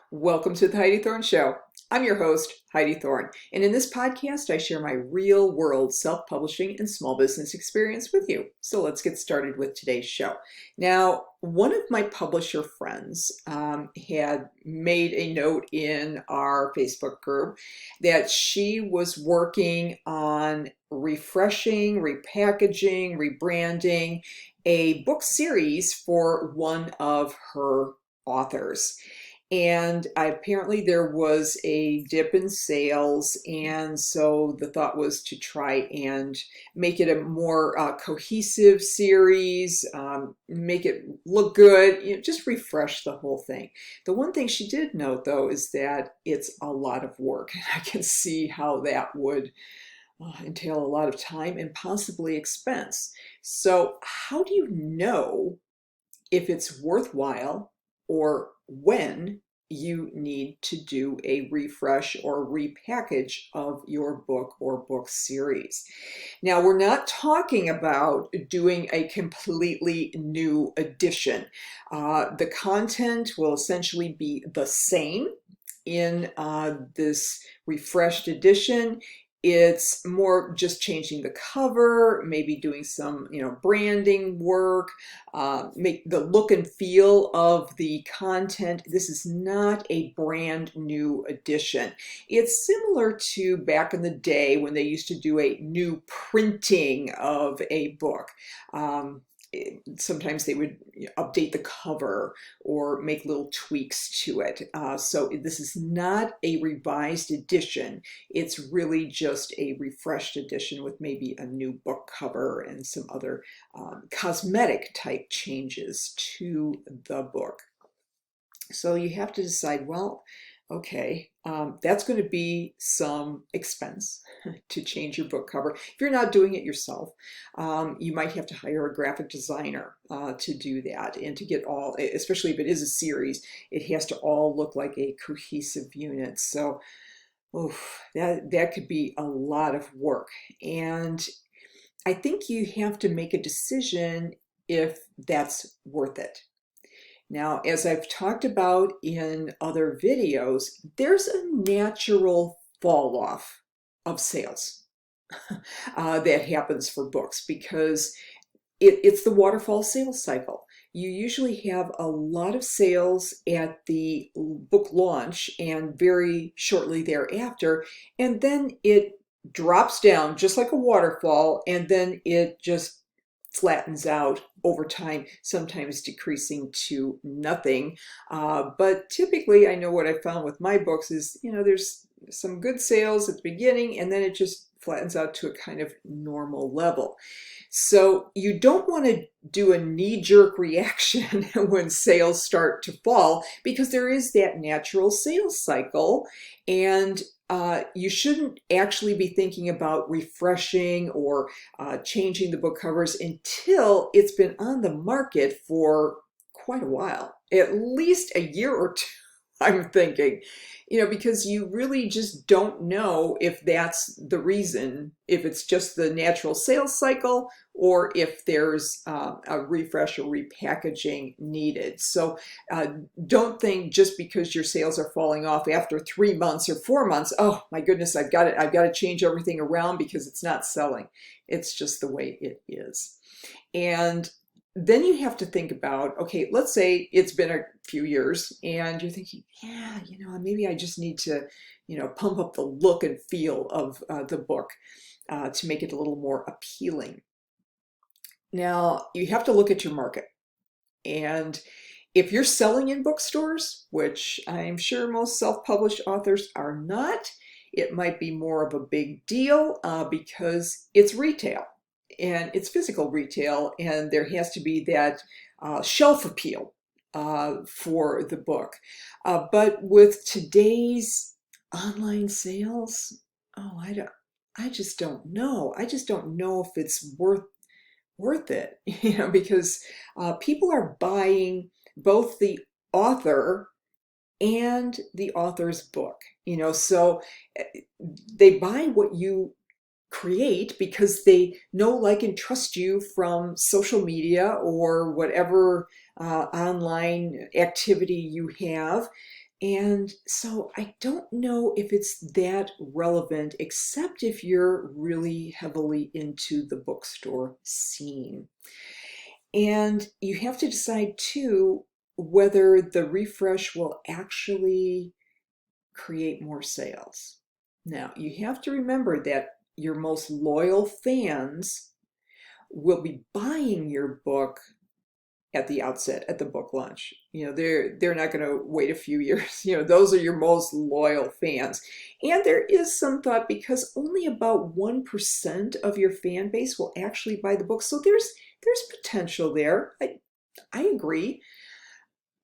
Welcome to the Heidi Thorne Show. I'm your host, Heidi Thorne, and in this podcast, I share my real-world self-publishing and small business experience with you. So let's get started with today's show. Now, one of my publisher friends had made a note in our Facebook group that she was working on refreshing, repackaging, rebranding a book series for one of her authors. And apparently there was a dip in sales, and so the thought was to try and make it a more cohesive series, make it look good, just refresh the whole thing. The one thing she did note, though, is that it's a lot of work. I can see how that would entail a lot of time and possibly expense. So how do you know if it's worthwhile or when you need to do a refresh or repackage of your book or book series? Now, we're not talking about doing a completely new edition. The content will essentially be the same in this refreshed edition. It's more just changing the cover, maybe doing some, branding work, make the look and feel of the content. This is not a brand new edition. It's similar to back in the day when they used to do a new printing of a book. Sometimes they would update the cover or make little tweaks to it. So this is not a revised edition. It's really just a refreshed edition with maybe a new book cover and some other cosmetic type changes to the book. So you have to decide, well, okay, that's going to be some expense to change your book cover. If you're not doing it yourself, you might have to hire a graphic designer to do that, and to get all, especially if it is a series, it has to all look like a cohesive unit. So that could be a lot of work. And I think you have to make a decision if that's worth it. Now, as I've talked about in other videos, there's a natural fall off of sales that happens for books because it's the waterfall sales cycle. You usually have a lot of sales at the book launch and very shortly thereafter, and then it drops down just like a waterfall, and then it just flattens out over time, sometimes decreasing to nothing. But typically, I know what I found with my books is, there's some good sales at the beginning, and then it just flattens out to a kind of normal level. So you don't want to do a knee-jerk reaction when sales start to fall, because there is that natural sales cycle, and you shouldn't actually be thinking about refreshing or changing the book covers until it's been on the market for quite a while, at least a year or two, I'm thinking. Because you really just don't know if that's the reason, if it's just the natural sales cycle or if there's a refresh or repackaging needed. So don't think just because your sales are falling off after 3 months or 4 months, oh my goodness, I've got to change everything around because it's not selling. It's just the way it is. And then you have to think about, okay, let's say it's been a few years and you're thinking, yeah, maybe I just need to, pump up the look and feel of the book to make it a little more appealing. Now, you have to look at your market. And if you're selling in bookstores, which I'm sure most self-published authors are not, it might be more of a big deal because it's retail. And it's physical retail, and there has to be that shelf appeal for the book. But with today's online sales, I just don't know. I just don't know if it's worth it, because people are buying both the author and the author's book, so they buy what you create because they know, like, and trust you from social media or whatever online activity you have. And so I don't know if it's that relevant, except if you're really heavily into the bookstore scene. And you have to decide too whether the refresh will actually create more sales. Now, you have to remember that your most loyal fans will be buying your book at the outset, at the book launch. They're not going to wait a few years. Those are your most loyal fans. And there is some thought, because only about 1% of your fan base will actually buy the book. So there's potential there. I agree,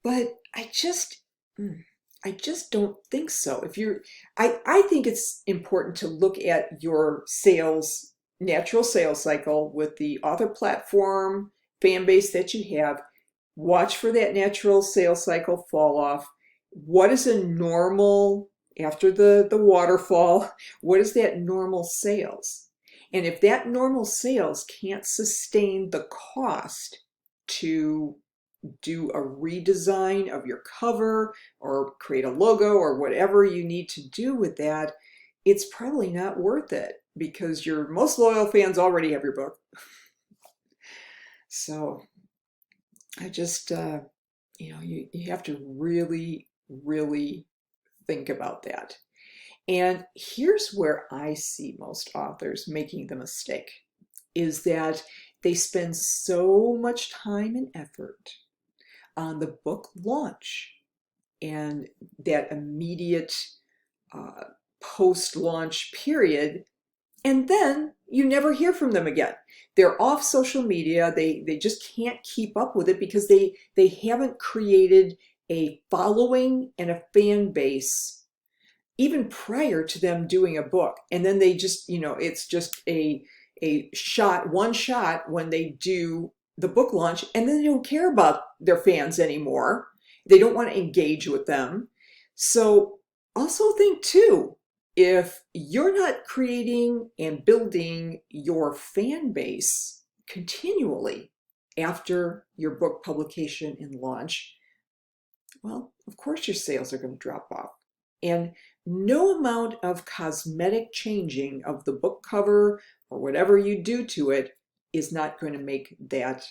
but I just don't think so. I think it's important to look at your natural sales cycle with the author platform fan base that you have. Watch for that natural sales cycle fall off. What is a normal, after the waterfall, what is that normal sales? And if that normal sales can't sustain the cost to do a redesign of your cover or create a logo or whatever you need to do with that, it's probably not worth it, because your most loyal fans already have your book. So I just, you have to really, really think about that. And here's where I see most authors making the mistake, is that they spend so much time and effort on the book launch and that immediate uh, post-launch period, and then you never hear from them again. They're off social media. They just can't keep up with it because they haven't created a following and a fan base even prior to them doing a book. And then they just, it's just one shot when they do the book launch, and then they don't care about their fans anymore. They don't want to engage with them. So also think too, if you're not creating and building your fan base continually after your book publication and launch, well, of course your sales are going to drop off. And no amount of cosmetic changing of the book cover or whatever you do to it is not going to make that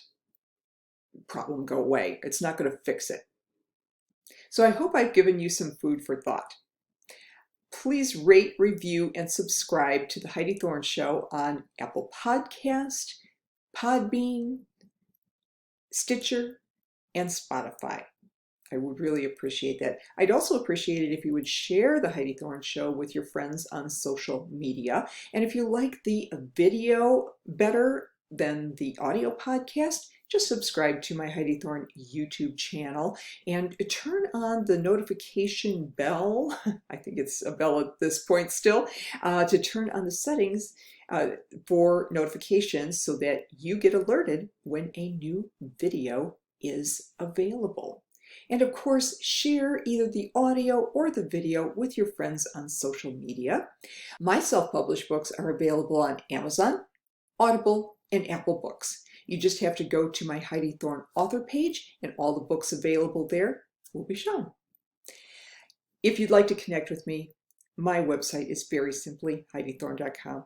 problem go away. It's not going to fix it. So I hope I've given you some food for thought. Please rate, review, and subscribe to The Heidi Thorne Show on Apple Podcast, Podbean, Stitcher, and Spotify. I would really appreciate that. I'd also appreciate it if you would share The Heidi Thorne Show with your friends on social media. And if you like the video better than the audio podcast, just subscribe to my Heidi Thorne YouTube channel and turn on the notification bell. I think it's a bell at this point still, to turn on the settings for notifications so that you get alerted when a new video is available. And of course, share either the audio or the video with your friends on social media. My self-published books are available on Amazon, Audible, and Apple Books. You just have to go to my Heidi Thorne author page, and all the books available there will be shown. If you'd like to connect with me, my website is very simply HeidiThorne.com.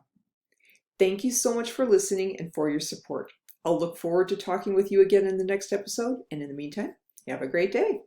Thank you so much for listening and for your support. I'll look forward to talking with you again in the next episode, and in the meantime, have a great day.